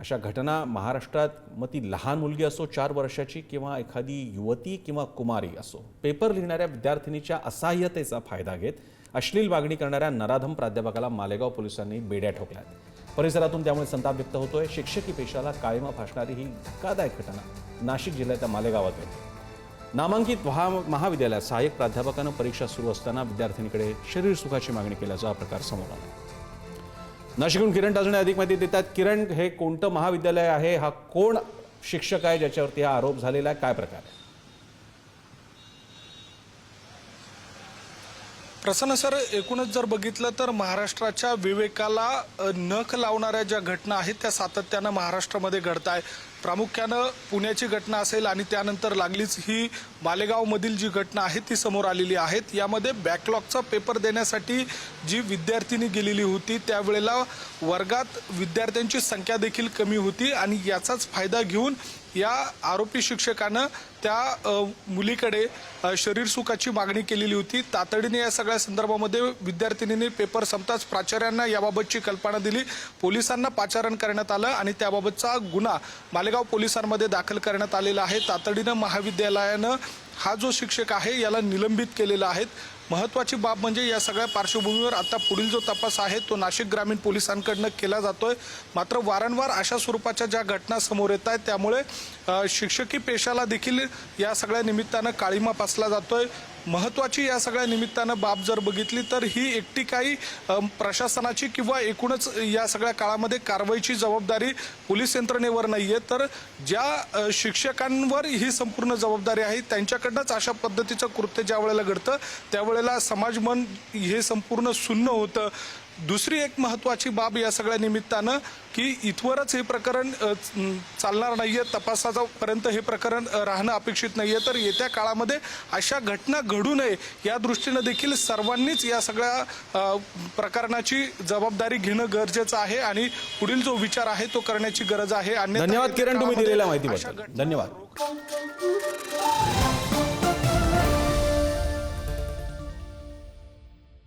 अशा घटना महाराष्ट्रात, मग ती लहान मुलगी असो 4 वर्षाची किंवा एखादी युवती किंवा कुमारी असो, पेपर लिहिणाऱ्या विद्यार्थिनीच्या असहाय्यतेचा फायदा घेत अश्लील वागणी करणाऱ्या नराधम प्राध्यापकाला मालेगाव पोलिसांनी बेड्या ठोकल्यात। परिसरातून त्यामुळे संताप व्यक्त होतोय। शिक्षकी पेशाला काळिमा फासणारी ही धक्कादायक घटना नाशिक जिल्ह्याच्या मालेगावात घडली। नामांकित महाविद्यालयात सहाय्यक प्राध्यापकानं परीक्षा सुरू असताना विद्यार्थिनीकडे शरीर सुखाची मागणी केल्याचा हा प्रकार समोर आला। नाशिकहून किरण ताजणे अधिक माहिती देतात। किरण, हे कोणतं महाविद्यालय आहे? हा कोण शिक्षक आहे ज्याच्यावरती हा आरोप झालेला आहे? काय प्रकार आहे? प्रसन्न सर, एकूणच जर बघितलं तर महाराष्ट्राच्या विवेकाला नख लावणाऱ्या ज्या घटना आहेत त्या सातत्यानं महाराष्ट्रामध्ये घडत आहे। प्रामुख्यानं पुण्याची घटना असेल आणि त्यानंतर लागलीच ही मालेगावमधील जी घटना आहे ती समोर आलेली आहेत। यामध्ये बॅकलॉगचा पेपर देण्यासाठी जी विद्यार्थिनी गेलेली होती त्यावेळेला वर्गात विद्यार्थ्यांची संख्या देखील कमी होती आणि याचाच फायदा घेऊन या आरोपी शिक्षकानं त्या मुलीकडे शरीर सुखाची मागणी केलेली होती। तातडीने या सगळ्या संदर्भामध्ये विद्यार्थिनींनी पेपर संपताच प्राचार्यांना याबाबतची कल्पना दिली, पोलिसांना पाचारण करण्यात आलं आणि त्याबाबतचा गुन्हा मालेगाव पोलिसांमध्ये दाखल करण्यात आलेला आहे। तातडीनं महाविद्यालयानं हा जो शिक्षक आहे याला निलंबित केलेला आहे। महत्त्वाची बाब म्हणजे या सगळ्या पार्श्वभूमीवर आता पुढील जो तपास आहे तो नाशिक ग्रामीण पोलिसांकडून केला जातोय। मात्र वारंवार अशा स्वरूपाच्या ज्या घटना समोर येत आहेत त्यामुळे शिक्षकी पेशाला देखील या सगळ्या निमित्तानं काळिमा फासला जातोय। महत्त्वाची या सगळ्या निमित्तानं बाब जर बघितली तर ही एकटी काही प्रशासनाची किंवा एकूणच या सगळ्या काळामध्ये कारवाईची जबाबदारी पोलीस यंत्रणेवर नाहीये, तर ज्या शिक्षकांवर ही संपूर्ण जबाबदारी आहे त्यांच्याकडनंच अशा पद्धतीचं कृत्य ज्या वेळेला घडतं त्यावेळेला समाज मन हे संपूर्ण सुन्न होतं। दुसरी एक महत्त्वाची बाब या सगळ्या निमित्तानं की इथवरच हे प्रकरण चालणार नाहीये, तपासापर्यंत हे प्रकरण राहणं अपेक्षित नाहीये, तर येत्या काळामध्ये अशा घटना घडू नये या दृष्टीनं देखील सर्वांनीच या सगळ्या प्रकरणाची जबाबदारी घेणं गरजेचं आहे आणि पुढील जो विचार आहे तो करण्याची गरज आहे। धन्यवाद किरण, तुम्ही दिलेल्या माहितीबद्दल धन्यवाद।